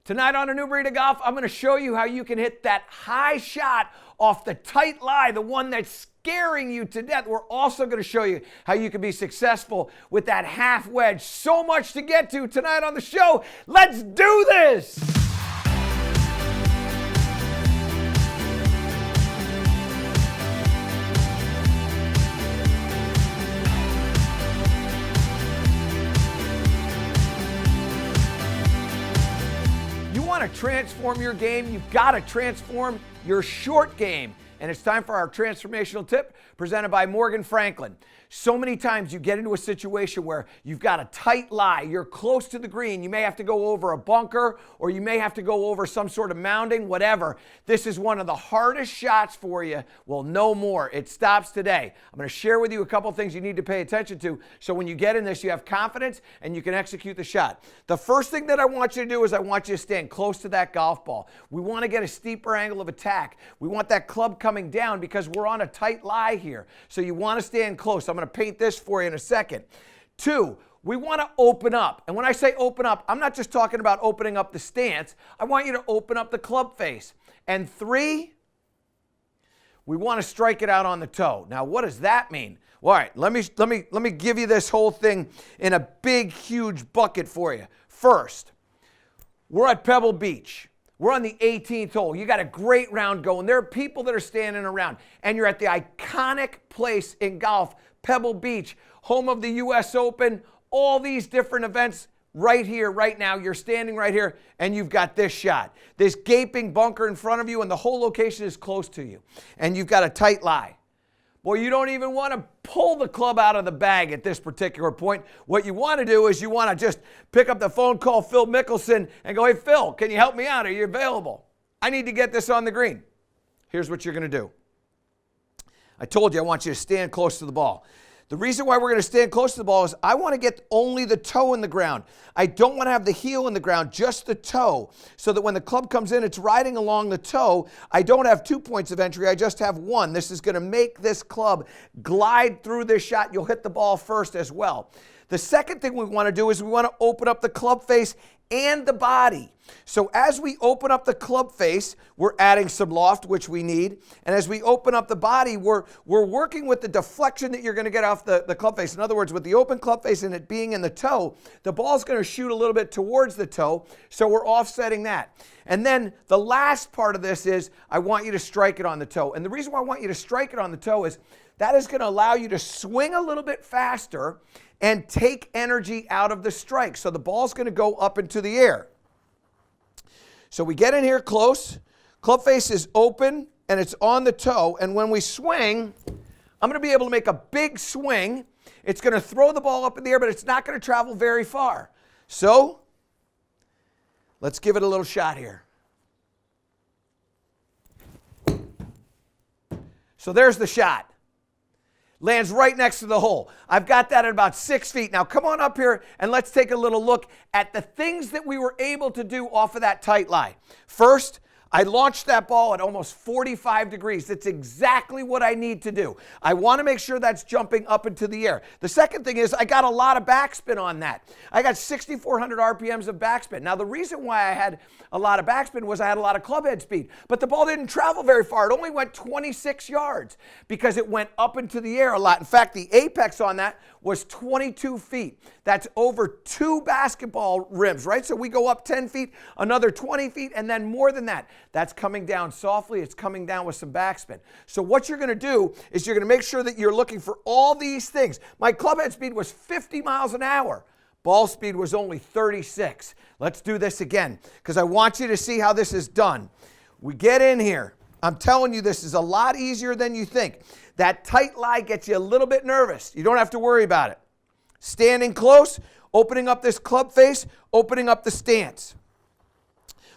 Tonight on A New Breed of Golf, I'm going to show you how you can hit that high shot off the tight lie, the one that's scaring you to death. We're also going to show you how you can be successful with that half wedge. So much to get to tonight on the show. Let's do this! Want to transform your game, you've got to transform your short game. And it's time for our transformational tip presented by Morgan Franklin. So many times you get into a situation where you've got a tight lie, you're close to the green, you may have to go over a bunker or you may have to go over some sort of mounding, whatever. This is one of the hardest shots for you. Well, no more. It stops today. I'm going to share with you a couple things you need to pay attention to so when you get in this, you have confidence and you can execute the shot. The first thing that I want you to do is I want you to stand close to that golf ball. We want to get a steeper angle of attack. We want that club coming down because we're on a tight lie here. So you want to stand close. I'm going to paint this for you in a second. 2, we want to open up. And when I say open up, I'm not just talking about opening up the stance. I want you to open up the club face. And 3, we want to strike it out on the toe. Now, what does that mean? Well, all right, let me give you this whole thing in a big, huge bucket for you. First, we're at Pebble Beach. We're on the 18th hole. You got a great round going. There are people that are standing around, and you're at the iconic place in golf, Pebble Beach, home of the U.S. Open, all these different events right here, right now. You're standing right here, and you've got this shot. This gaping bunker in front of you, and the whole location is close to you, and you've got a tight lie. Well, you don't even want to pull the club out of the bag at this particular point. What you want to do is you want to just pick up the phone, call Phil Mickelson, and go, hey, Phil, can you help me out? Are you available? I need to get this on the green. Here's what you're going to do. I told you I want you to stand close to the ball. The reason why we're going to stand close to the ball is I want to get only the toe in the ground. I don't want to have the heel in the ground, just the toe, so that when the club comes in, it's riding along the toe. I don't have 2 points of entry. I just have 1. This is going to make this club glide through this shot. You'll hit the ball first as well. The second thing we want to do is we want to open up the club face and the body. So as we open up the club face, we're adding some loft, which we need. And as we open up the body, we're working with the deflection that you're going to get off the club face. In other words, with the open club face and it being in the toe, the ball's going to shoot a little bit towards the toe. So we're offsetting that. And then the last part of this is I want you to strike it on the toe. And the reason why I want you to strike it on the toe is that is going to allow you to swing a little bit faster and take energy out of the strike. So the ball's going to go up into the air. So we get in here close, club face is open and it's on the toe, and when we swing, I'm going to be able to make a big swing. It's going to throw the ball up in the air, but it's not going to travel very far. So let's give it a little shot here. So there's the shot. Lands right next to the hole. I've got that at about 6 feet. Now come on up here and let's take a little look at the things that we were able to do off of that tight lie. First, I launched that ball at almost 45 degrees. That's exactly what I need to do. I want to make sure that's jumping up into the air. The second thing is I got a lot of backspin on that. I got 6,400 RPMs of backspin. Now the reason why I had a lot of backspin was I had a lot of club head speed, but the ball didn't travel very far. It only went 26 yards because it went up into the air a lot. In fact, the apex on that was 22 feet. That's over 2 basketball rims, right? So we go up 10 feet, another 20 feet, and then more than that. That's coming down softly. It's coming down with some backspin. So what you're going to do is you're going to make sure that you're looking for all these things. My club head speed was 50 miles an hour. Ball speed was only 36. Let's do this again because I want you to see how this is done. We get in here. I'm telling you, this is a lot easier than you think. That tight lie gets you a little bit nervous. You don't have to worry about it. Standing close, opening up this club face, opening up the stance.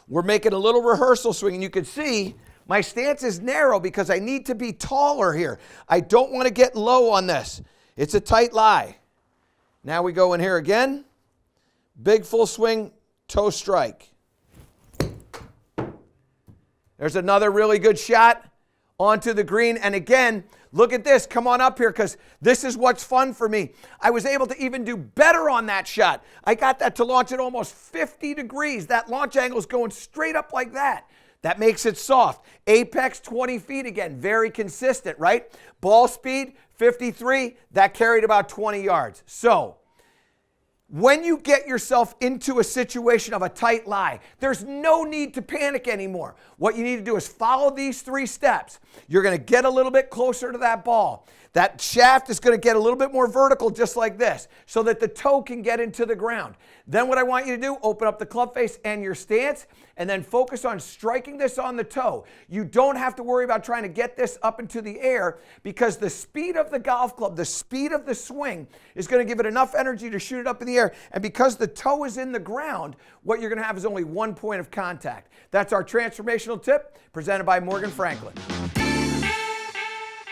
We're making a little rehearsal swing, and you can see my stance is narrow because I need to be taller here. I don't want to get low on this. It's a tight lie. Now we go in here again. Big full swing, toe strike. There's another really good shot. onto the green. And again, look at this. Come on up here because this is what's fun for me. I was able to even do better on that shot. I got that to launch at almost 50 degrees. That launch angle is going straight up like that. That makes it soft. Apex 20 feet again, very consistent, right? Ball speed 53, that carried about 20 yards. So when you get yourself into a situation of a tight lie, there's no need to panic anymore. What you need to do is follow these 3 steps. You're going to get a little bit closer to that ball. That shaft is going to get a little bit more vertical just like this so that the toe can get into the ground. Then what I want you to do, open up the club face and your stance and then focus on striking this on the toe. You don't have to worry about trying to get this up into the air because the speed of the golf club, the speed of the swing is going to give it enough energy to shoot it up in the air. And because the toe is in the ground, what you're going to have is only 1 point of contact. That's our transformational tip presented by Morgan Franklin.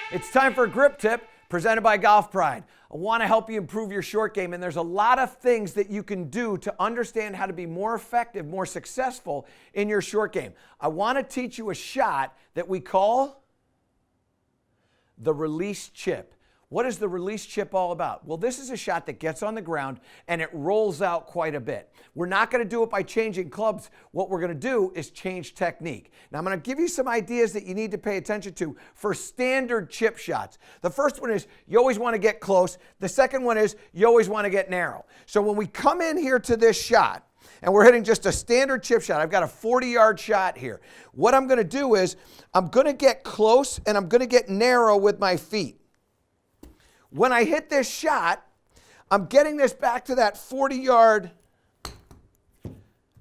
It's time for a grip tip presented by Golf Pride. I want to help you improve your short game, and there's a lot of things that you can do to understand how to be more effective, more successful in your short game. I want to teach you a shot that we call the release chip. What is the release chip all about? Well, this is a shot that gets on the ground and it rolls out quite a bit. We're not going to do it by changing clubs. What we're going to do is change technique. Now, I'm going to give you some ideas that you need to pay attention to for standard chip shots. The first one is you always want to get close. The second one is you always want to get narrow. So when we come in here to this shot, and we're hitting just a standard chip shot. I've got a 40-yard shot here. What I'm going to do is I'm going to get close and I'm going to get narrow with my feet. When I hit this shot, I'm getting this back to that 40-yard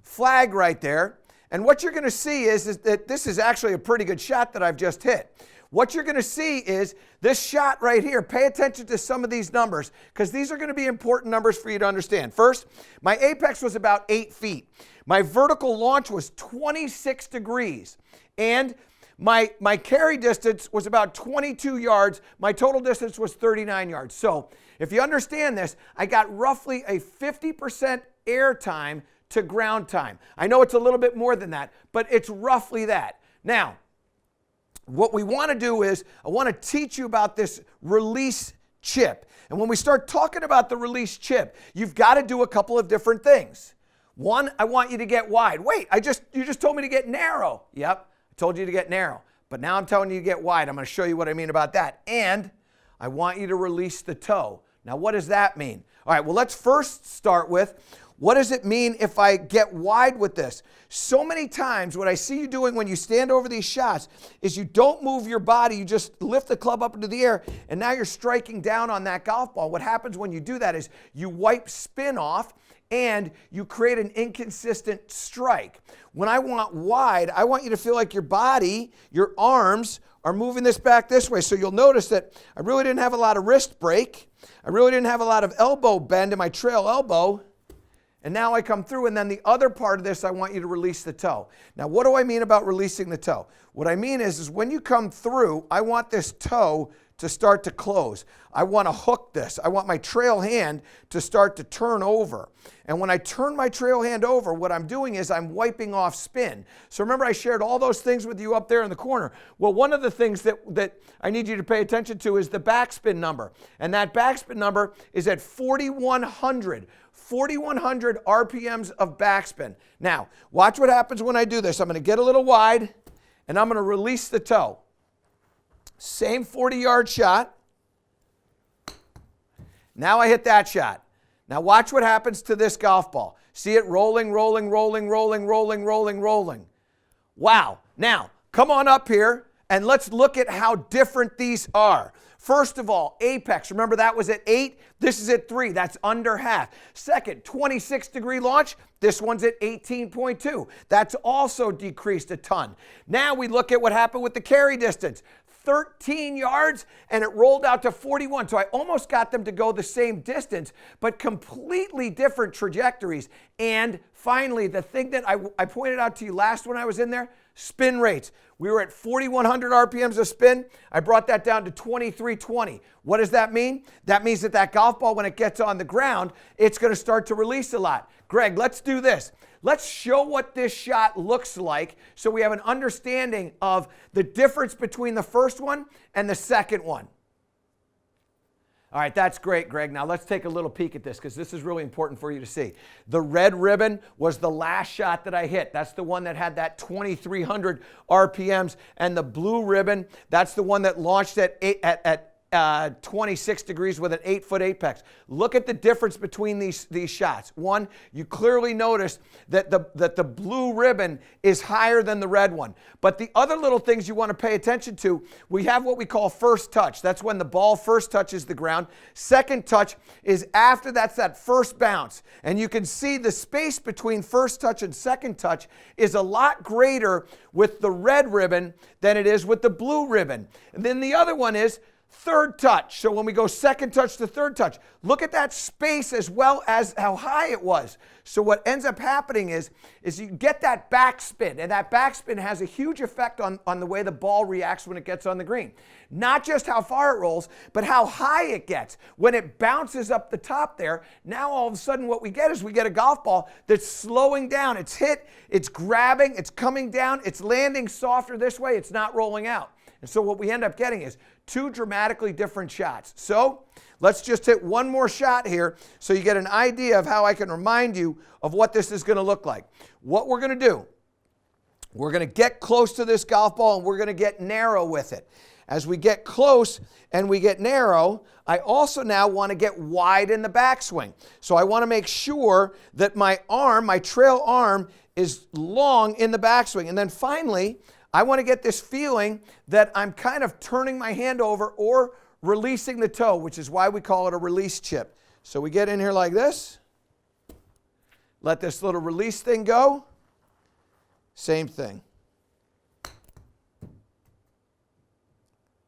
flag right there. And what you're going to see is that this is actually a pretty good shot that I've just hit. What you're going to see is this shot right here. Pay attention to some of these numbers because these are going to be important numbers for you to understand. First, my apex was about 8 feet. My vertical launch was 26 degrees. And my carry distance was about 22 yards. My total distance was 39 yards. So if you understand this, I got roughly a 50% air time to ground time. I know it's a little bit more than that, but it's roughly that. Now, what we want to do is I want to teach you about this release chip. And when we start talking about the release chip, you've got to do a couple of different things. One, I want you to get wide. Wait, you just told me to get narrow. Yep. Told you to get narrow, but now I'm telling you to get wide. I'm going to show you what I mean about that. And I want you to release the toe. Now, what does that mean? All right, well, let's first start with what does it mean if I get wide with this? So many times what I see you doing when you stand over these shots is you don't move your body. You just lift the club up into the air, and now you're striking down on that golf ball. What happens when you do that is you wipe spin off, and you create an inconsistent strike. When I want wide, I want you to feel like your body, your arms are moving this back this way. So you'll notice that I really didn't have a lot of wrist break. I really didn't have a lot of elbow bend in my trail elbow. And now I come through, and then the other part of this, I want you to release the toe. Now, what do I mean about releasing the toe? What I mean is when you come through, I want this toe to start to close. I want to hook this. I want my trail hand to start to turn over. And when I turn my trail hand over, what I'm doing is I'm wiping off spin. So remember I shared all those things with you up there in the corner. Well, one of the things that I need you to pay attention to is the backspin number. And that backspin number is at 4,100. 4,100 RPMs of backspin. Now, watch what happens when I do this. I'm going to get a little wide, and I'm going to release the toe. Same 40-yard shot. Now I hit that shot. Now watch what happens to this golf ball. See it rolling, rolling, rolling, rolling, rolling, rolling, rolling. Wow. Now, come on up here and let's look at how different these are. First of all, apex. Remember that was at 8? This is at 3. That's under half. Second, 26-degree launch. This one's at 18.2. That's also decreased a ton. Now we look at what happened with the carry distance. 13 yards, and it rolled out to 41. So I almost got them to go the same distance, but completely different trajectories. And finally, the thing that I pointed out to you last when I was in there, spin rates. We were at 4,100 RPMs of spin. I brought that down to 2320. What does that mean? That means that golf ball, when it gets on the ground, it's going to start to release a lot. Greg, let's do this. let's show what this shot looks like so we have an understanding of the difference between the first one and the second one. All right, that's great, Greg. Now let's take a little peek at this because this is really important for you to see. The red ribbon was the last shot that I hit. That's the one that had that 2,300 RPMs. And the blue ribbon, that's the one that launched at 26 degrees with an 8-foot apex. Look at the difference between these shots. One, you clearly notice that the blue ribbon is higher than the red one. But the other little things you want to pay attention to, we have what we call first touch. That's when the ball first touches the ground. Second touch is after that's that first bounce. And you can see the space between first touch and second touch is a lot greater with the red ribbon than it is with the blue ribbon. And then the other one is third touch. So when we go second touch to third touch, look at that space as well as how high it was. So what ends up happening is you get that backspin, and that backspin has a huge effect on the way the ball reacts when it gets on the green. Not just how far it rolls, but how high it gets. When it bounces up the top there, now all of a sudden what we get is we get a golf ball that's slowing down. It's hit, it's grabbing, it's coming down, it's landing softer this way, it's not rolling out. And so what we end up getting is two dramatically different shots. So let's just hit one more shot here so you get an idea of how I can remind you of what this is going to look like. What we're going to do, we're going to get close to this golf ball and we're going to get narrow with it. As we get close and we get narrow, I also now want to get wide in the backswing. So I want to make sure that my arm, my trail arm, is long in the backswing. And then finally, I want to get this feeling that I'm kind of turning my hand over or releasing the toe, which is why we call it a release chip. So we get in here like this. Let this little release thing go. Same thing.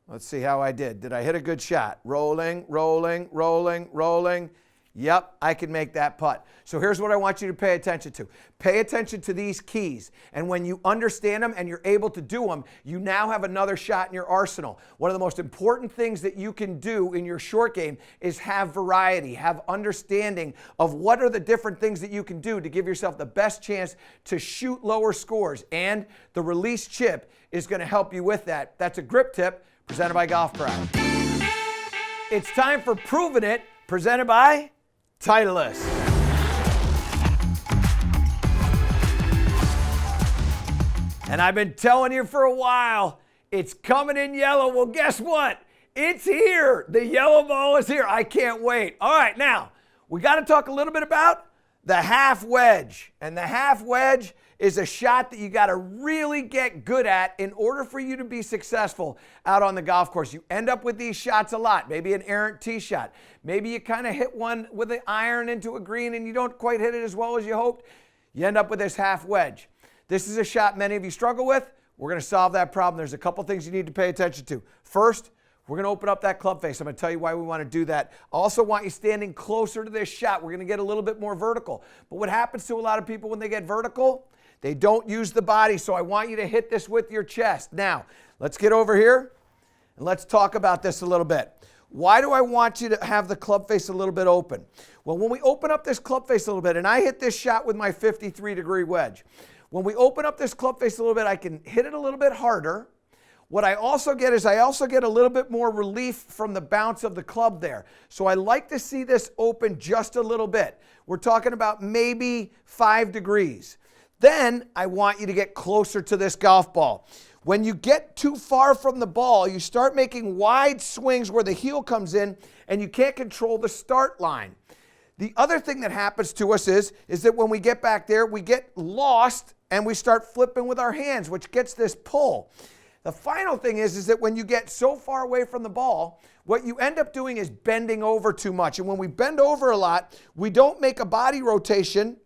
Let's see how I did. Did I hit a good shot? Rolling, rolling, rolling, rolling. Yep, I can make that putt. So here's what I want you to pay attention to. Pay attention to these keys. And when you understand them and you're able to do them, you now have another shot in your arsenal. One of the most important things that you can do in your short game is have variety, have understanding of what are the different things that you can do to give yourself the best chance to shoot lower scores. And the release chip is going to help you with that. That's a grip tip presented by Golf Pride. It's time for Proving It, presented by Titleist. And I've been telling you for a while, it's coming in yellow. Well, guess what? It's here. The yellow ball is here. I can't wait. All right, now, we got to talk a little bit about the half wedge. And the half wedge is a shot that you got to really get good at in order for you to be successful out on the golf course. You end up with these shots a lot, maybe an errant tee shot. Maybe you kind of hit one with an iron into a green and you don't quite hit it as well as you hoped. You end up with this half wedge. This is a shot many of you struggle with. We're going to solve that problem. There's a couple things you need to pay attention to. First, we're going to open up that club face. I'm going to tell you why we want to do that. I also want you standing closer to this shot. We're going to get a little bit more vertical. But what happens to a lot of people when they get vertical? They don't use the body, so I want you to hit this with your chest. Now, let's get over here and let's talk about this a little bit. Why do I want you to have the club face a little bit open? Well, when we open up this club face a little bit, and I hit this shot with my 53-degree wedge. When we open up this club face a little bit, I can hit it a little bit harder. What I also get is I also get a little bit more relief from the bounce of the club there. So I like to see this open just a little bit. We're talking about maybe 5 degrees. Then I want you to get closer to this golf ball. When you get too far from the ball, you start making wide swings where the heel comes in and you can't control the start line. The other thing that happens to us is that when we get back there, we get lost and we start flipping with our hands, which gets this pull. The final thing is that when you get so far away from the ball, what you end up doing is bending over too much. And when we bend over a lot, we don't make a body rotation.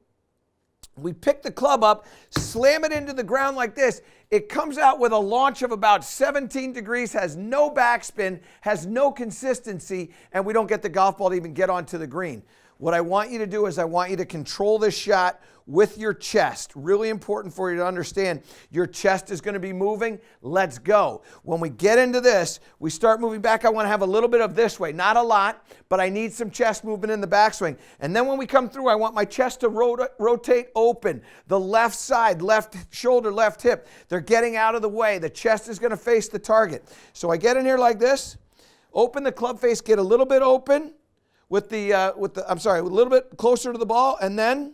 We pick the club up, slam it into the ground like this. It comes out with a launch of about 17 degrees, has no backspin, has no consistency, and we don't get the golf ball to even get onto the green. What I want you to do is I want you to control this shot with your chest. Really important for you to understand. Your chest is going to be moving. Let's go. When we get into this, we start moving back. I want to have a little bit of this way. Not a lot, but I need some chest movement in the backswing. And then when we come through, I want my chest to rotate open. The left side, left shoulder, left hip. They're getting out of the way. The chest is going to face the target. So I get in here like this. Open the club face, get a little bit open a little bit closer to the ball, and then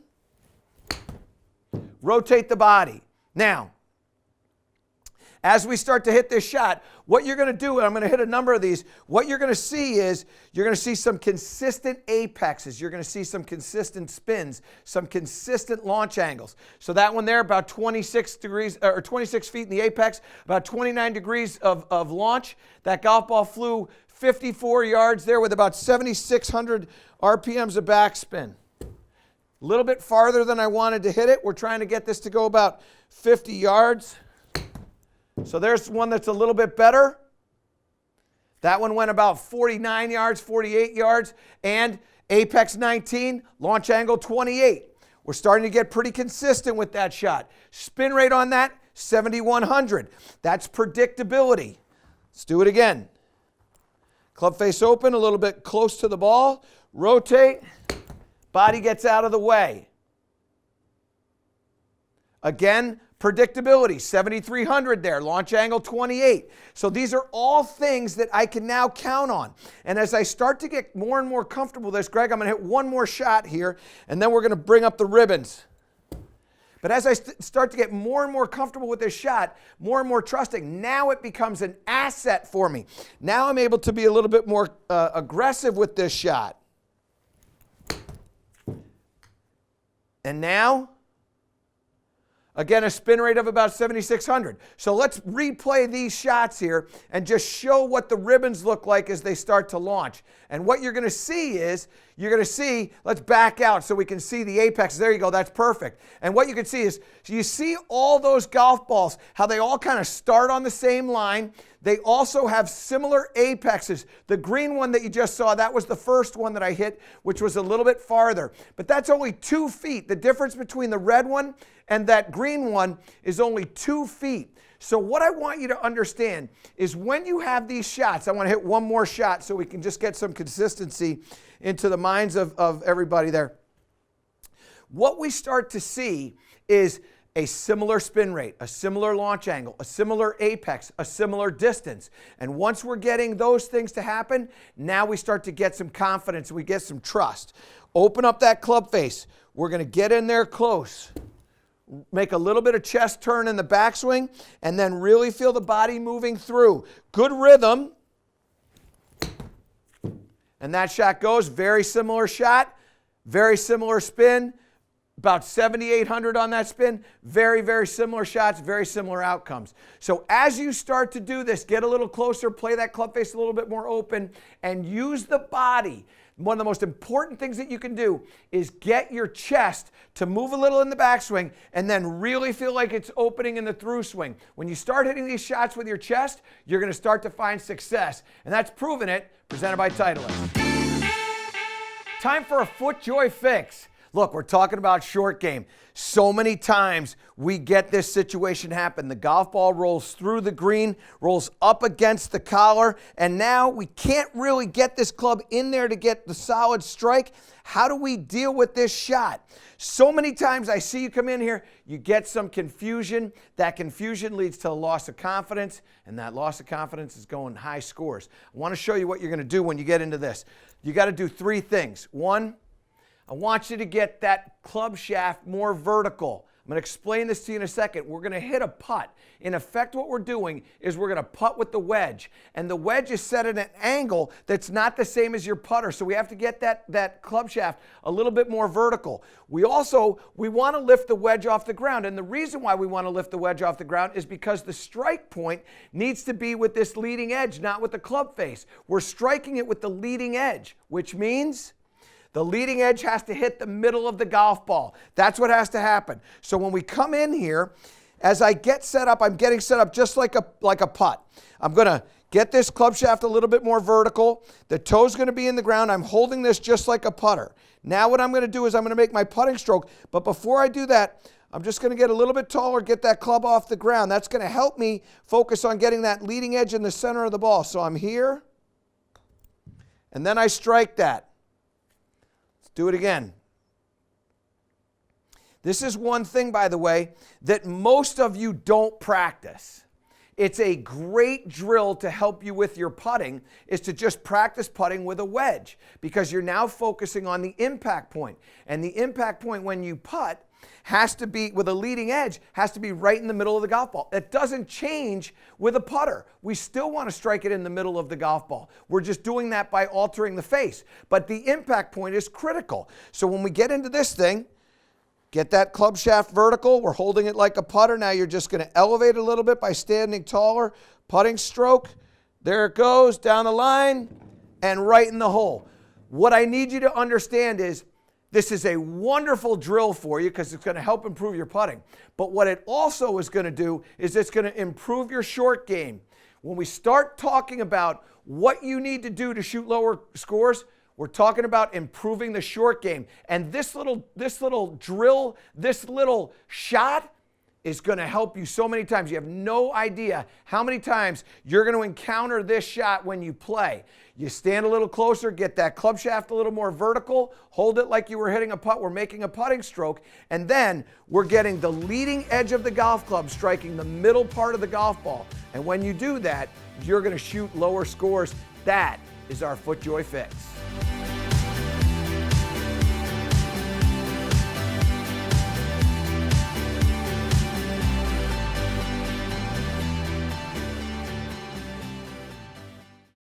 rotate the body. Now, as we start to hit this shot, what you're going to do, and I'm going to hit a number of these, what you're going to see is you're going to see some consistent apexes. You're going to see some consistent spins, some consistent launch angles. So that one there, about 26 degrees, or 26 feet in the apex, about 29 degrees of launch. That golf ball flew 54 yards there with about 7,600 RPMs of backspin. A little bit farther than I wanted to hit it. We're trying to get this to go about 50 yards. So there's one that's a little bit better. That one went about 49 yards, 48 yards, and apex 19, launch angle 28. We're starting to get pretty consistent with that shot. Spin rate on that, 7,100. That's predictability. Let's do it again. Club face open, a little bit close to the ball. Rotate. Body gets out of the way. Again, predictability, 7,300 there. Launch angle 28. So these are all things that I can now count on. And as I start to get more and more comfortable with this, Greg, I'm going to hit one more shot here, and then we're going to bring up the ribbons. But as I start to get more and more comfortable with this shot, more and more trusting, now it becomes an asset for me. Now I'm able to be a little bit more aggressive with this shot. And now, again, a spin rate of about 7,600. So let's replay these shots here and just show what the ribbons look like as they start to launch. And what you're going to see is, let's back out so we can see the apex. There you go, that's perfect. And what you can see is, you see all those golf balls, how they all kind of start on the same line. They also have similar apexes. The green one that you just saw, that was the first one that I hit, which was a little bit farther. But that's only 2 feet. The difference between the red one and that green one is only 2 feet. So what I want you to understand is when you have these shots, I want to hit one more shot so we can just get some consistency into the minds of everybody there. What we start to see is a similar spin rate, a similar launch angle, a similar apex, a similar distance. And once we're getting those things to happen, now we start to get some confidence, we get some trust. Open up that club face. We're going to get in there close. Make a little bit of chest turn in the backswing, and then really feel the body moving through. Good rhythm. And that shot goes, very similar shot, very similar spin, about 7,800 on that spin. Very, very similar shots, very similar outcomes. So as you start to do this, get a little closer, play that club face a little bit more open, and use the body. One of the most important things that you can do is get your chest to move a little in the backswing and then really feel like it's opening in the through swing. When you start hitting these shots with your chest, you're going to start to find success. And that's Proven It, presented by Titleist. Time for a FootJoy fix. Look, we're talking about short game. So many times we get this situation happen. The golf ball rolls through the green, rolls up against the collar, and now we can't really get this club in there to get the solid strike. How do we deal with this shot? So many times I see you come in here, you get some confusion. That confusion leads to a loss of confidence, and that loss of confidence is going high scores. I want to show you what you're going to do when you get into this. You got to do 3 things. 1, I want you to get that club shaft more vertical. I'm going to explain this to you in a second. We're going to hit a putt. In effect, what we're doing is we're going to putt with the wedge. And the wedge is set at an angle that's not the same as your putter. So we have to get that club shaft a little bit more vertical. We want to lift the wedge off the ground. And the reason why we want to lift the wedge off the ground is because the strike point needs to be with this leading edge, not with the club face. We're striking it with the leading edge, which means the leading edge has to hit the middle of the golf ball. That's what has to happen. So when we come in here, as I get set up, I'm getting set up just like a putt. I'm going to get this club shaft a little bit more vertical. The toe's going to be in the ground. I'm holding this just like a putter. Now what I'm going to do is I'm going to make my putting stroke. But before I do that, I'm just going to get a little bit taller, get that club off the ground. That's going to help me focus on getting that leading edge in the center of the ball. So I'm here, and then I strike that. Let's do it again. This is one thing, by the way, that most of you don't practice. It's a great drill to help you with your putting, is to just practice putting with a wedge, because you're now focusing on the impact point. And the impact point when you putt has to be, with a leading edge, has to be right in the middle of the golf ball. It doesn't change with a putter. We still want to strike it in the middle of the golf ball. We're just doing that by altering the face. But the impact point is critical. So when we get into this thing, get that club shaft vertical. We're holding it like a putter. Now you're just going to elevate a little bit by standing taller. Putting stroke. There it goes, down the line and right in the hole. What I need you to understand is this is a wonderful drill for you because it's going to help improve your putting. But what it also is going to do is it's going to improve your short game. When we start talking about what you need to do to shoot lower scores, we're talking about improving the short game. And this little drill, this little shot is going to help you so many times. You have no idea how many times you're going to encounter this shot when you play. You stand a little closer, get that club shaft a little more vertical, hold it like you were hitting a putt. We're making a putting stroke, and then we're getting the leading edge of the golf club striking the middle part of the golf ball. And when you do that, you're going to shoot lower scores. That is our FootJoy fix.